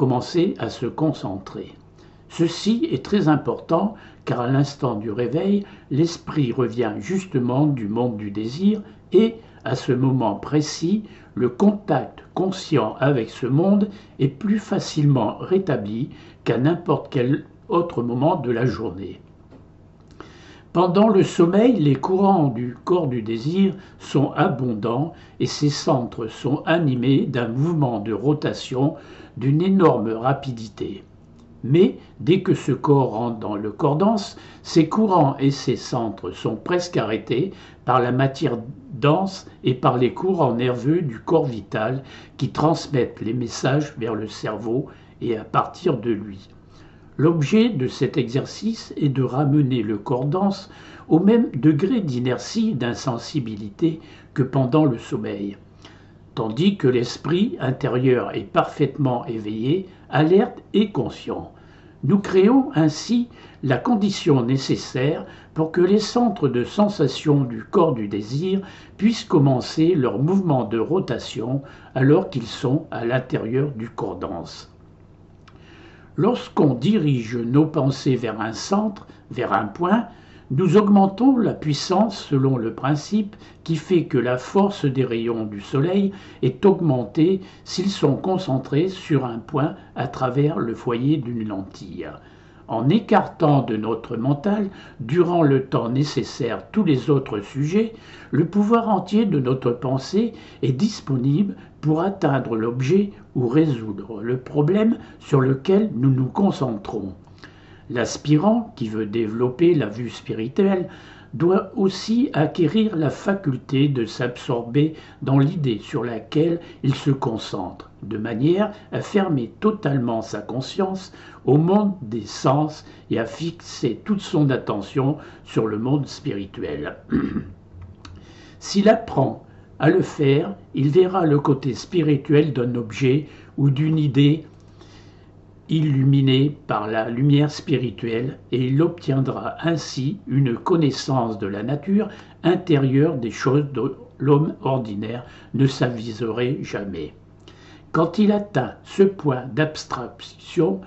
commencer à se concentrer. Ceci est très important car à l'instant du réveil, l'esprit revient justement du monde du désir et, à ce moment précis, le contact conscient avec ce monde est plus facilement rétabli qu'à n'importe quel autre moment de la journée. Pendant le sommeil, les courants du corps du désir sont abondants et ces centres sont animés d'un mouvement de rotation d'une énorme rapidité. Mais dès que ce corps rentre dans le corps dense, ces courants et ces centres sont presque arrêtés par la matière dense et par les courants nerveux du corps vital qui transmettent les messages vers le cerveau et à partir de lui. L'objet de cet exercice est de ramener le corps dense au même degré d'inertie et d'insensibilité que pendant le sommeil, tandis que l'esprit intérieur est parfaitement éveillé, alerte et conscient. Nous créons ainsi la condition nécessaire pour que les centres de sensation du corps du désir puissent commencer leur mouvement de rotation alors qu'ils sont à l'intérieur du corps dense. Lorsqu'on dirige nos pensées vers un centre, vers un point, nous augmentons la puissance selon le principe qui fait que la force des rayons du soleil est augmentée s'ils sont concentrés sur un point à travers le foyer d'une lentille. En écartant de notre mental, durant le temps nécessaire, tous les autres sujets, le pouvoir entier de notre pensée est disponible pour atteindre l'objet ou résoudre le problème sur lequel nous nous concentrons. L'aspirant, qui veut développer la vue spirituelle, doit aussi acquérir la faculté de s'absorber dans l'idée sur laquelle il se concentre, de manière à fermer totalement sa conscience au monde des sens et à fixer toute son attention sur le monde spirituel. S'il apprend à le faire, il verra le côté spirituel d'un objet ou d'une idée illuminé par la lumière spirituelle et il obtiendra ainsi une connaissance de la nature intérieure des choses dont l'homme ordinaire ne s'aviserait jamais. Quand il atteint ce point d'abstraction,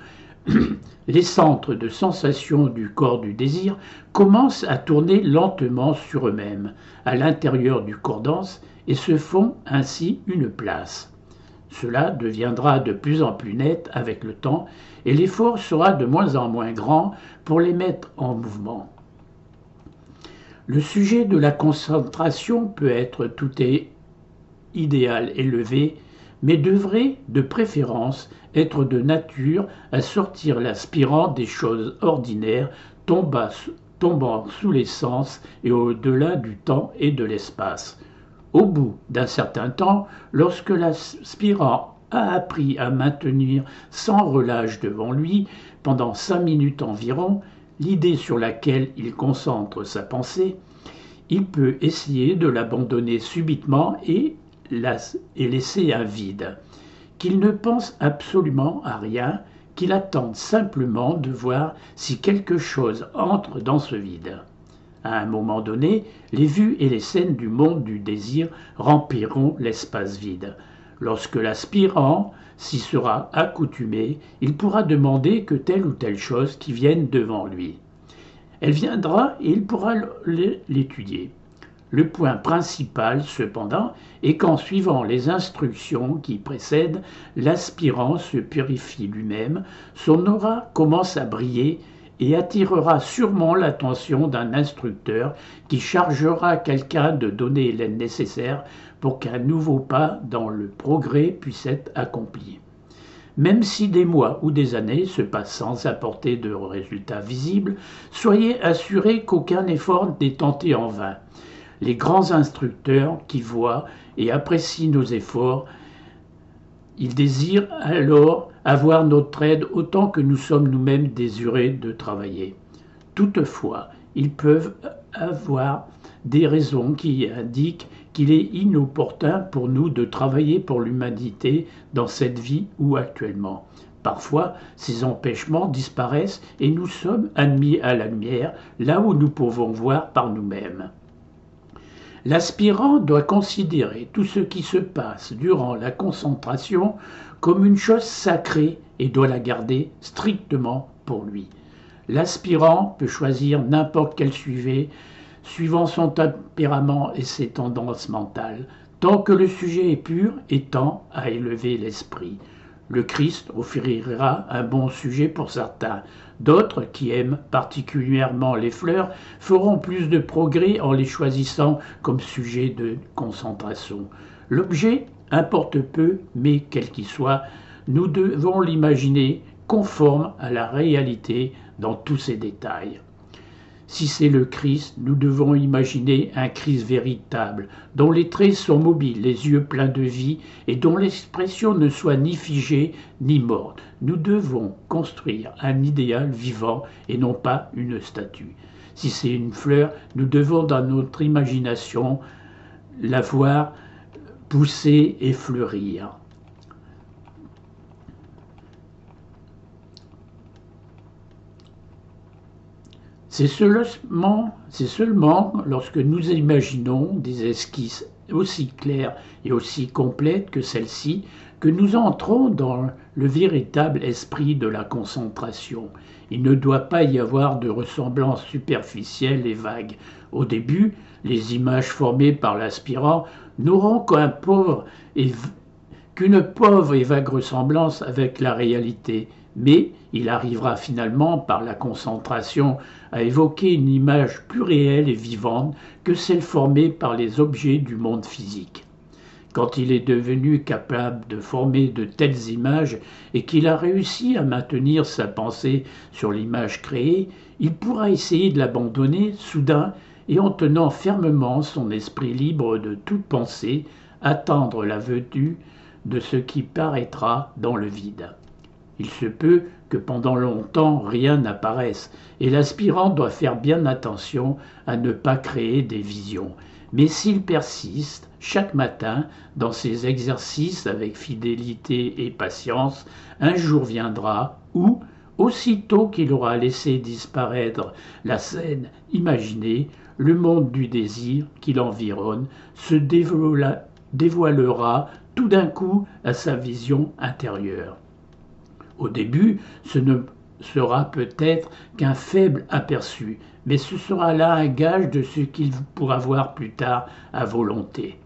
les centres de sensation du corps du désir commencent à tourner lentement sur eux-mêmes à l'intérieur du corps dense et se font ainsi une place. Cela deviendra de plus en plus net avec le temps et l'effort sera de moins en moins grand pour les mettre en mouvement. Le sujet de la concentration peut être tout idéal élevé, mais devrait de préférence être de nature à sortir l'aspirant des choses ordinaires tombant sous les sens et au-delà du temps et de l'espace. Au bout d'un certain temps, lorsque l'aspirant a appris à maintenir sans relâche devant lui, pendant 5 minutes environ, l'idée sur laquelle il concentre sa pensée, il peut essayer de l'abandonner subitement et laisser un vide. Qu'il ne pense absolument à rien, qu'il attende simplement de voir si quelque chose entre dans ce vide. À un moment donné, les vues et les scènes du monde du désir rempliront l'espace vide. Lorsque l'aspirant s'y sera accoutumé, il pourra demander que telle ou telle chose qui vienne devant lui. Elle viendra et il pourra l'étudier. Le point principal, cependant, est qu'en suivant les instructions qui précèdent, l'aspirant se purifie lui-même, son aura commence à briller et attirera sûrement l'attention d'un instructeur qui chargera quelqu'un de donner l'aide nécessaire pour qu'un nouveau pas dans le progrès puisse être accompli. Même si des mois ou des années se passent sans apporter de résultats visibles, soyez assurés qu'aucun effort n'est tenté en vain. Les grands instructeurs qui voient et apprécient nos efforts, ils désirent alors avoir notre aide autant que nous sommes nous-mêmes désirés de travailler. Toutefois, ils peuvent avoir des raisons qui indiquent qu'il est inopportun pour nous de travailler pour l'humanité dans cette vie ou actuellement. Parfois, ces empêchements disparaissent et nous sommes admis à la lumière, là où nous pouvons voir par nous-mêmes. L'aspirant doit considérer tout ce qui se passe durant la concentration comme une chose sacrée et doit la garder strictement pour lui. L'aspirant peut choisir n'importe quel sujet, suivant son tempérament et ses tendances mentales, tant que le sujet est pur et tend à élever l'esprit. Le Christ offrira un bon sujet pour certains. D'autres, qui aiment particulièrement les fleurs, feront plus de progrès en les choisissant comme sujet de concentration. L'objet importe peu, mais quel qu'il soit, nous devons l'imaginer conforme à la réalité dans tous ses détails. Si c'est le Christ, nous devons imaginer un Christ véritable, dont les traits sont mobiles, les yeux pleins de vie, et dont l'expression ne soit ni figée ni morte. Nous devons construire un idéal vivant et non pas une statue. Si c'est une fleur, nous devons dans notre imagination la voir pousser et fleurir. C'est seulement lorsque nous imaginons des esquisses aussi claires et aussi complètes que celles-ci que nous entrons dans le véritable esprit de la concentration. Il ne doit pas y avoir de ressemblance superficielle et vague. Au début, les images formées par l'aspirant n'auront qu'une pauvre et vague ressemblance avec la réalité, mais il arrivera finalement par la concentration à évoquer une image plus réelle et vivante que celle formée par les objets du monde physique. Quand il est devenu capable de former de telles images et qu'il a réussi à maintenir sa pensée sur l'image créée, il pourra essayer de l'abandonner soudain et en tenant fermement son esprit libre de toute pensée, attendre la venue de ce qui paraîtra dans le vide. Il se peut que pendant longtemps rien n'apparaisse, et l'aspirant doit faire bien attention à ne pas créer des visions. Mais s'il persiste chaque matin dans ses exercices avec fidélité et patience, un jour viendra où, aussitôt qu'il aura laissé disparaître la scène imaginée, le monde du désir qui l'environne se dévoilera tout d'un coup à sa vision intérieure. Au début, ce ne sera peut-être qu'un faible aperçu, mais ce sera là un gage de ce qu'il pourra voir plus tard à volonté.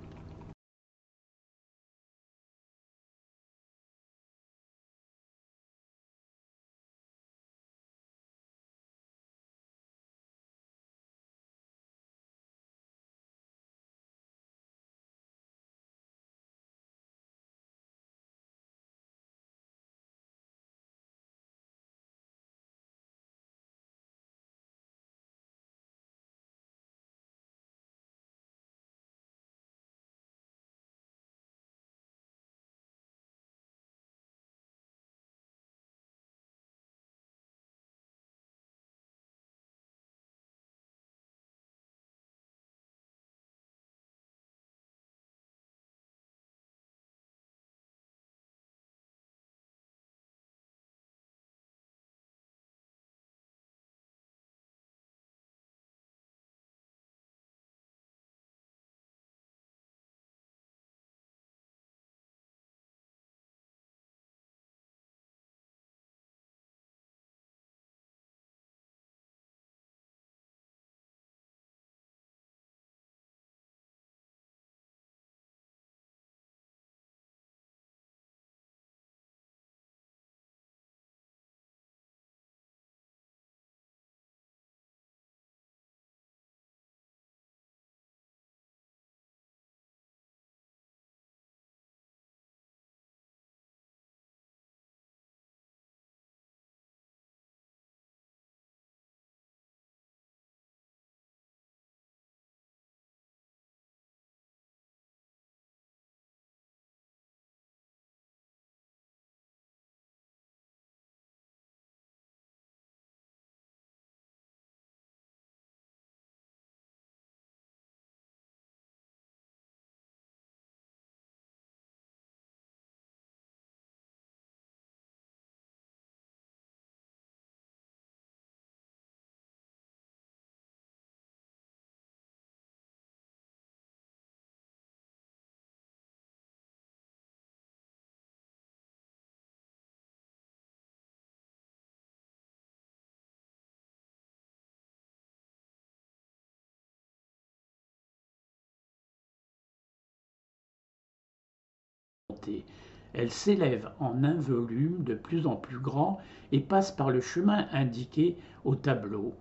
volonté. Elle s'élève en un volume de plus en plus grand et passe par le chemin indiqué au tableau.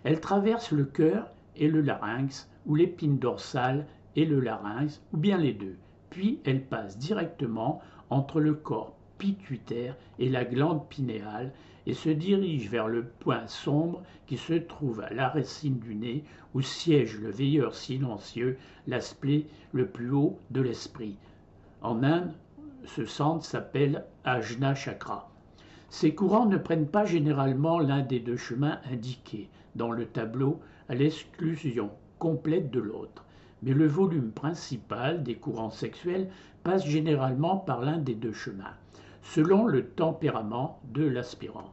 Elle traverse le cœur et le larynx, ou l'épine dorsale et le larynx, ou bien les deux. Puis elle passe directement entre le corps pituitaire et la glande pinéale et se dirige vers le point sombre qui se trouve à la racine du nez où siège le veilleur silencieux, l'aspect le plus haut de l'esprit. En Inde, ce centre s'appelle Ajna Chakra. Ces courants ne prennent pas généralement l'un des deux chemins indiqués dans le tableau à l'exclusion complète de l'autre, mais le volume principal des courants sexuels passe généralement par l'un des deux chemins, selon le tempérament de l'aspirant.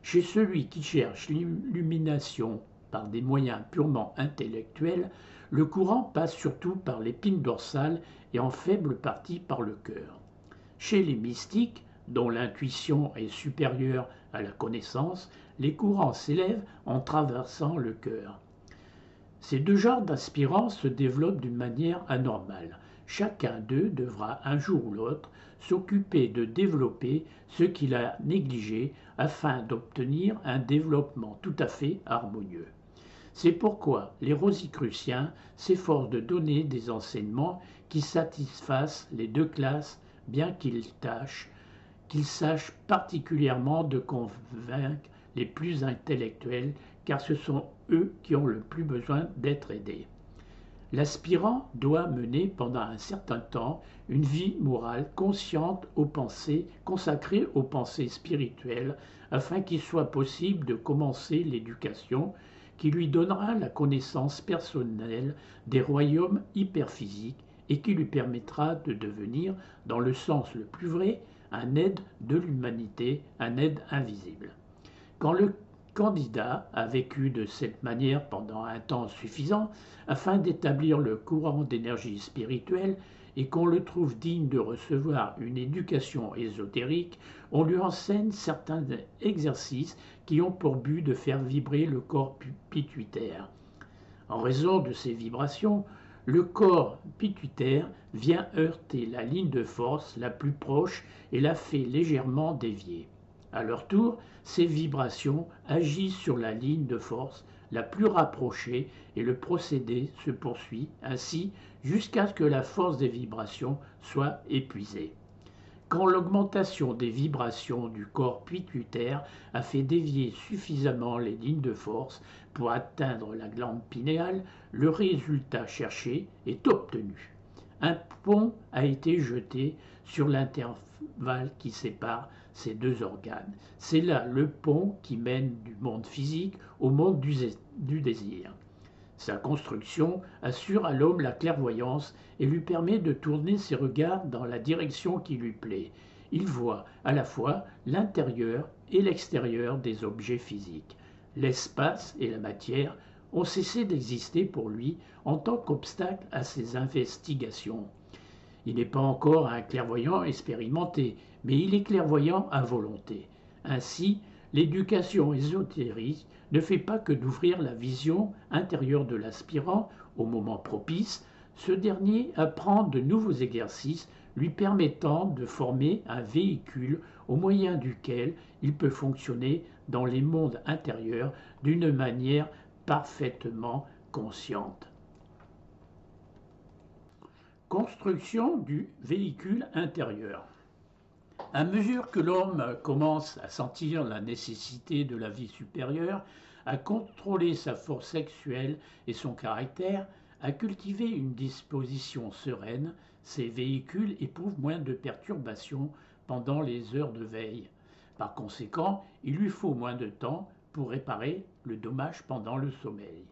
Chez celui qui cherche l'illumination par des moyens purement intellectuels, le courant passe surtout par l'épine dorsale et en faible partie par le cœur. Chez les mystiques, dont l'intuition est supérieure à la connaissance, les courants s'élèvent en traversant le cœur. Ces deux genres d'aspirants se développent d'une manière anormale. Chacun d'eux devra un jour ou l'autre s'occuper de développer ce qu'il a négligé afin d'obtenir un développement tout à fait harmonieux. C'est pourquoi les Rosicruciens s'efforcent de donner des enseignements qui satisfassent les deux classes, bien qu'ils sachent particulièrement de convaincre les plus intellectuels, car ce sont eux qui ont le plus besoin d'être aidés. L'aspirant doit mener pendant un certain temps une vie morale consciente aux pensées, consacrée aux pensées spirituelles, afin qu'il soit possible de commencer l'éducation qui lui donnera la connaissance personnelle des royaumes hyperphysiques et qui lui permettra de devenir, dans le sens le plus vrai, un aide de l'humanité, un aide invisible. Quand le candidat a vécu de cette manière pendant un temps suffisant afin d'établir le courant d'énergie spirituelle et qu'on le trouve digne de recevoir une éducation ésotérique, on lui enseigne certains exercices qui ont pour but de faire vibrer le corps pituitaire. En raison de ces vibrations, le corps pituitaire vient heurter la ligne de force la plus proche et la fait légèrement dévier. À leur tour, ces vibrations agissent sur la ligne de force la plus rapprochée et le procédé se poursuit ainsi jusqu'à ce que la force des vibrations soit épuisée. Quand l'augmentation des vibrations du corps pituitaire a fait dévier suffisamment les lignes de force pour atteindre la glande pinéale, le résultat cherché est obtenu. Un pont a été jeté sur l'intervalle qui sépare ces deux organes. C'est là le pont qui mène du monde physique au monde du désir. Sa construction assure à l'homme la clairvoyance et lui permet de tourner ses regards dans la direction qui lui plaît. Il voit à la fois l'intérieur et l'extérieur des objets physiques. L'espace et la matière ont cessé d'exister pour lui en tant qu'obstacle à ses investigations. Il n'est pas encore un clairvoyant expérimenté, mais il est clairvoyant à volonté. Ainsi, l'éducation ésotérique ne fait pas que d'ouvrir la vision intérieure de l'aspirant au moment propice. Ce dernier apprend de nouveaux exercices lui permettant de former un véhicule au moyen duquel il peut fonctionner dans les mondes intérieurs d'une manière parfaitement consciente. Construction du véhicule intérieur. À mesure que l'homme commence à sentir la nécessité de la vie supérieure, à contrôler sa force sexuelle et son caractère, à cultiver une disposition sereine, ces véhicules éprouvent moins de perturbations pendant les heures de veille. Par conséquent, il lui faut moins de temps pour réparer le dommage pendant le sommeil.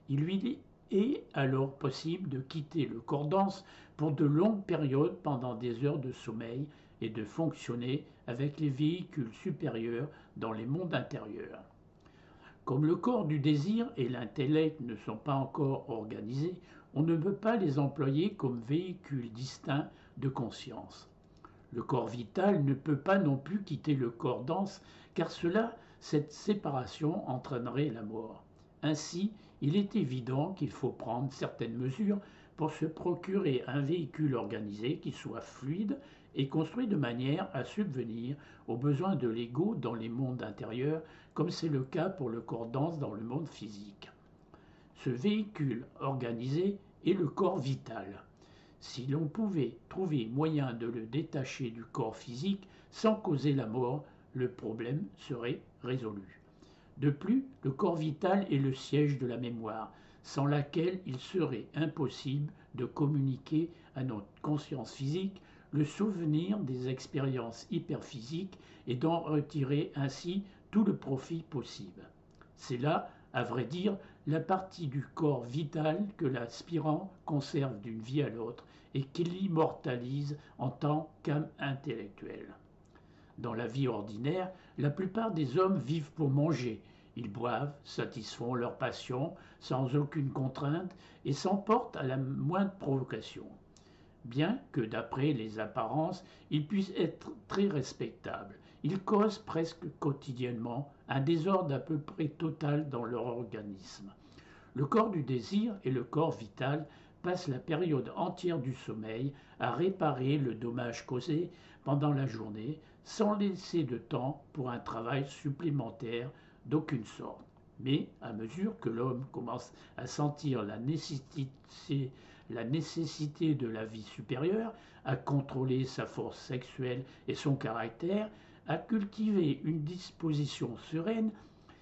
Il lui est alors possible de quitter le corps dense pour de longues périodes pendant des heures de sommeil et de fonctionner avec les véhicules supérieurs dans les mondes intérieurs. Comme le corps du désir et l'intellect ne sont pas encore organisés, on ne peut pas les employer comme véhicules distincts de conscience. Le corps vital ne peut pas non plus quitter le corps dense, car cette séparation entraînerait la mort. Ainsi, il est évident qu'il faut prendre certaines mesures pour se procurer un véhicule organisé qui soit fluide et construit de manière à subvenir aux besoins de l'ego dans les mondes intérieurs, comme c'est le cas pour le corps dense dans le monde physique. Ce véhicule organisé est le corps vital. Si l'on pouvait trouver moyen de le détacher du corps physique sans causer la mort, le problème serait résolu. De plus, le corps vital est le siège de la mémoire, sans laquelle il serait impossible de communiquer à notre conscience physique le souvenir des expériences hyperphysiques et d'en retirer ainsi tout le profit possible. C'est là, à vrai dire, la partie du corps vital que l'aspirant conserve d'une vie à l'autre et qu'il immortalise en tant qu'âme intellectuelle. Dans la vie ordinaire, la plupart des hommes vivent pour manger. Ils boivent, satisfont leurs passions sans aucune contrainte et s'emportent à la moindre provocation. Bien que, d'après les apparences, ils puissent être très respectables, ils causent presque quotidiennement un désordre à peu près total dans leur organisme. Le corps du désir et le corps vital passent la période entière du sommeil à réparer le dommage causé pendant la journée sans laisser de temps pour un travail supplémentaire d'aucune sorte. Mais à mesure que l'homme commence à sentir la nécessité de la vie supérieure, à contrôler sa force sexuelle et son caractère, à cultiver une disposition sereine,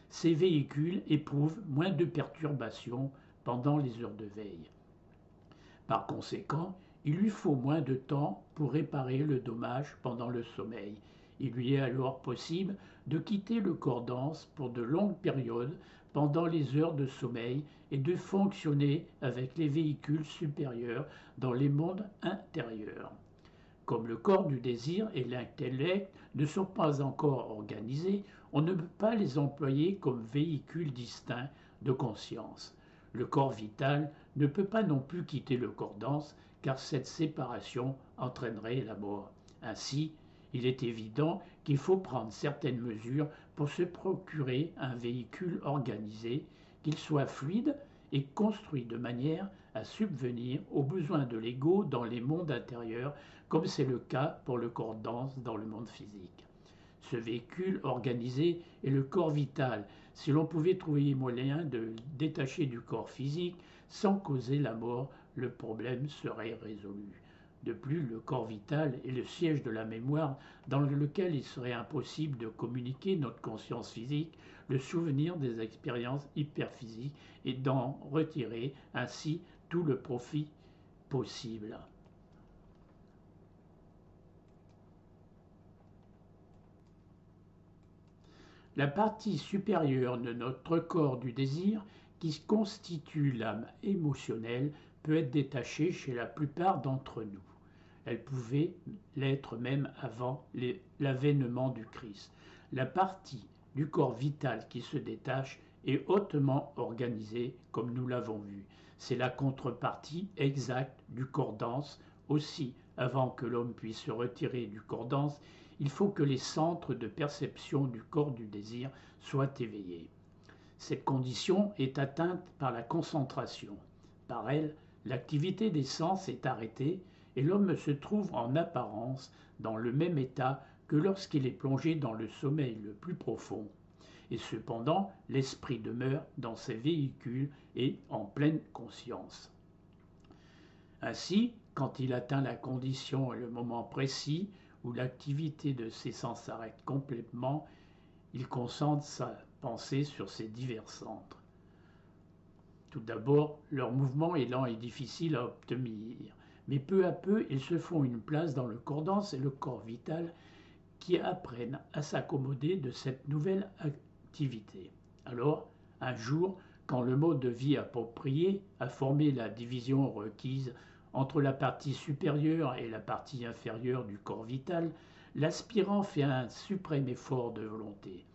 ces véhicules éprouvent moins de perturbations pendant les heures de veille. Par conséquent, il lui faut moins de temps pour réparer le dommage pendant le sommeil. Il lui est alors possible de quitter le corps dense pour de longues périodes pendant les heures de sommeil et de fonctionner avec les véhicules supérieurs dans les mondes intérieurs. Comme le corps du désir et l'intellect ne sont pas encore organisés, on ne peut pas les employer comme véhicules distincts de conscience. Le corps vital ne peut pas non plus quitter le corps dense, car cette séparation entraînerait la mort. Ainsi, il est évident qu'il faut prendre certaines mesures pour se procurer un véhicule organisé, qu'il soit fluide et construit de manière à subvenir aux besoins de l'ego dans les mondes intérieurs, comme c'est le cas pour le corps dense dans le monde physique. Ce véhicule organisé est le corps vital. Si l'on pouvait trouver moyen de le détacher du corps physique sans causer la mort, le problème serait résolu. De plus, le corps vital est le siège de la mémoire dans lequel il serait impossible de communiquer notre conscience physique, le souvenir des expériences hyperphysiques et d'en retirer ainsi tout le profit possible. La partie supérieure de notre corps du désir, qui constitue l'âme émotionnelle, peut être détachée chez la plupart d'entre nous. Elle pouvait l'être même avant l'avènement du Christ. La partie du corps vital qui se détache est hautement organisée, comme nous l'avons vu. C'est la contrepartie exacte du corps dense. Aussi, avant que l'homme puisse se retirer du corps dense, il faut que les centres de perception du corps du désir soient éveillés. Cette condition est atteinte par la concentration. Par elle, l'activité des sens est arrêtée et l'homme se trouve en apparence dans le même état que lorsqu'il est plongé dans le sommeil le plus profond. Et cependant, l'esprit demeure dans ses véhicules et en pleine conscience. Ainsi, quand il atteint la condition et le moment précis où l'activité de ses sens s'arrête complètement, il concentre sa pensée sur ces divers centres. Tout d'abord, leur mouvement est lent et difficile à obtenir, mais peu à peu, ils se font une place dans le corps dense et le corps vital qui apprennent à s'accommoder de cette nouvelle activité. Alors, un jour, quand le mode de vie approprié a formé la division requise entre la partie supérieure et la partie inférieure du corps vital, l'aspirant fait un suprême effort de volonté.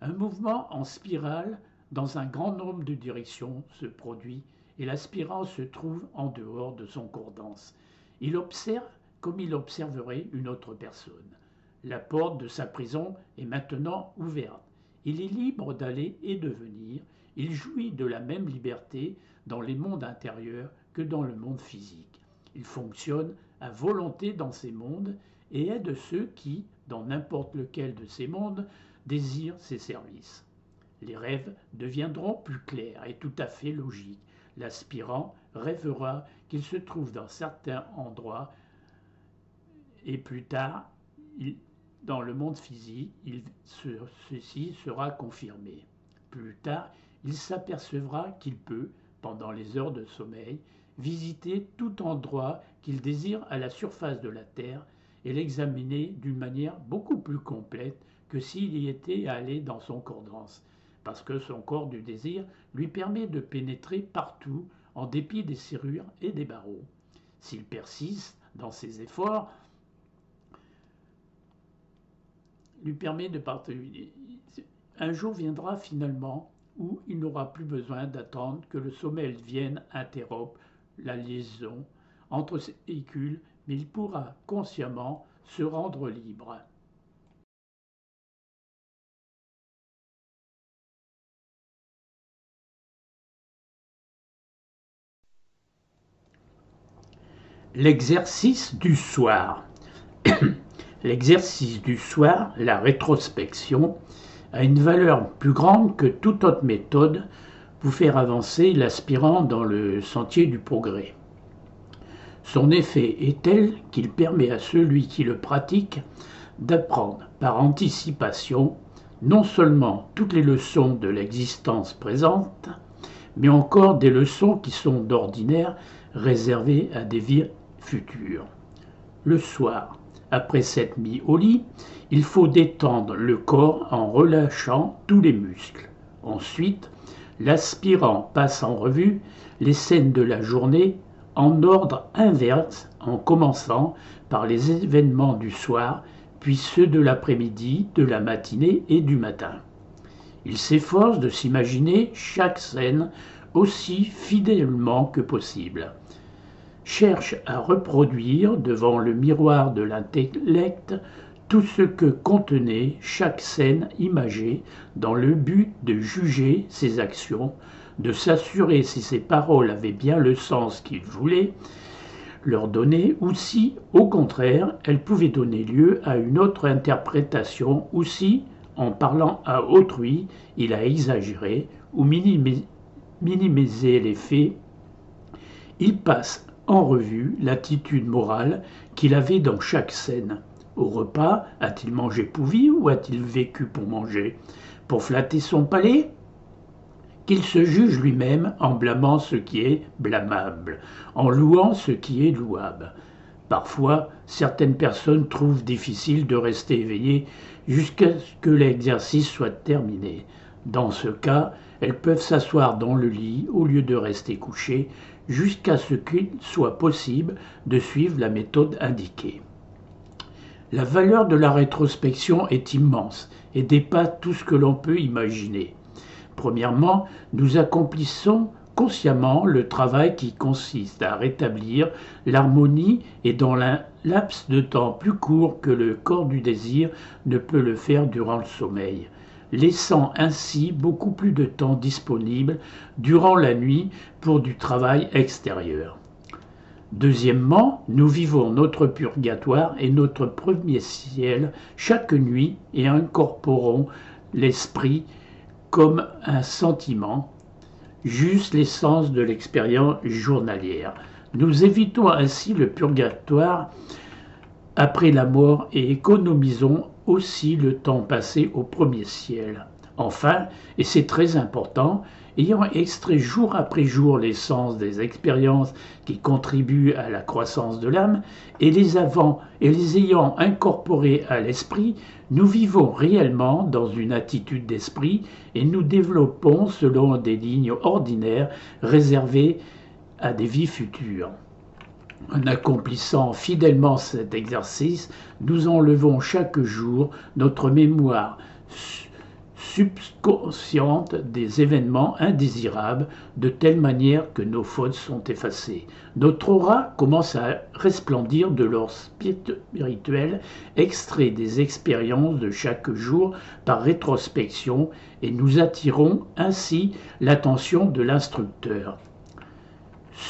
Un mouvement en spirale dans un grand nombre de directions se produit et l'aspirant se trouve en dehors de son corps dense. Il observe comme il observerait une autre personne. La porte de sa prison est maintenant ouverte. Il est libre d'aller et de venir. Il jouit de la même liberté dans les mondes intérieurs que dans le monde physique. Il fonctionne à volonté dans ces mondes et est de ceux qui, dans n'importe lequel de ces mondes, désirent ses services. Les rêves deviendront plus clairs et tout à fait logiques. L'aspirant rêvera qu'il se trouve dans certains endroits et plus tard, dans le monde physique, ceci sera confirmé. Plus tard, il s'apercevra qu'il peut, pendant les heures de sommeil, visiter tout endroit qu'il désire à la surface de la Terre et l'examiner d'une manière beaucoup plus complète que s'il y était allé dans son corps dense, parce que son corps du désir lui permet de pénétrer partout en dépit des serrures et des barreaux. S'il persiste dans ses efforts, lui permet de partager. Un jour viendra finalement où il n'aura plus besoin d'attendre que le sommeil vienne interrompre la liaison entre ces véhicules, mais il pourra consciemment se rendre libre. L'exercice du soir. L'exercice du soir, la rétrospection, a une valeur plus grande que toute autre méthode pour faire avancer l'aspirant dans le sentier du progrès. Son effet est tel qu'il permet à celui qui le pratique d'apprendre par anticipation non seulement toutes les leçons de l'existence présente, mais encore des leçons qui sont d'ordinaire réservées à des vies futures. Le soir, après s'être mis au lit, il faut détendre le corps en relâchant tous les muscles. Ensuite, l'aspirant passe en revue les scènes de la journée en ordre inverse, en commençant par les événements du soir, puis ceux de l'après-midi, de la matinée et du matin. Il s'efforce de s'imaginer chaque scène aussi fidèlement que possible. Cherche à reproduire devant le miroir de l'intellect tout ce que contenait chaque scène imagée dans le but de juger ses actions, de s'assurer si ses paroles avaient bien le sens qu'il voulait leur donner ou si, au contraire, elles pouvaient donner lieu à une autre interprétation ou si, en parlant à autrui, il a exagéré ou minimisé les faits. Il passe en revue l'attitude morale qu'il avait dans chaque scène. Au repas, a-t-il mangé pour vivre ou a-t-il vécu pour manger? Pour flatter son palais? Qu'il se juge lui-même en blâmant ce qui est blâmable, en louant ce qui est louable. Parfois, certaines personnes trouvent difficile de rester éveillées jusqu'à ce que l'exercice soit terminé. Dans ce cas, elles peuvent s'asseoir dans le lit au lieu de rester couchées jusqu'à ce qu'il soit possible de suivre la méthode indiquée. La valeur de la rétrospection est immense et dépasse tout ce que l'on peut imaginer. Premièrement, nous accomplissons consciemment le travail qui consiste à rétablir l'harmonie et dans un laps de temps plus court que le corps du désir ne peut le faire durant le sommeil, laissant ainsi beaucoup plus de temps disponible durant la nuit pour du travail extérieur. Deuxièmement, nous vivons notre purgatoire et notre premier ciel chaque nuit et incorporons l'esprit comme un sentiment, juste l'essence de l'expérience journalière. Nous évitons ainsi le purgatoire après la mort et économisons aussi le temps passé au premier ciel. Enfin, et c'est très important, ayant extrait jour après jour l'essence des expériences qui contribuent à la croissance de l'âme, et les ayant incorporées à l'esprit, nous vivons réellement dans une attitude d'esprit et nous développons selon des lignes ordinaires réservées à des vies futures. En accomplissant fidèlement cet exercice, nous enlevons chaque jour notre mémoire subconsciente des événements indésirables de telle manière que nos fautes sont effacées. Notre aura commence à resplendir de l'or spirituel extrait des expériences de chaque jour par rétrospection et nous attirons ainsi l'attention de l'instructeur.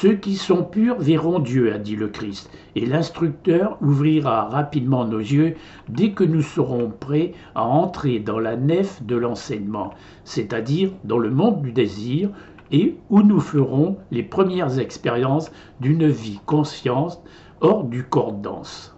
Ceux qui sont purs verront Dieu, a dit le Christ, et l'instructeur ouvrira rapidement nos yeux dès que nous serons prêts à entrer dans la nef de l'enseignement, c'est-à-dire dans le monde du désir, et où nous ferons les premières expériences d'une vie consciente hors du corps dense.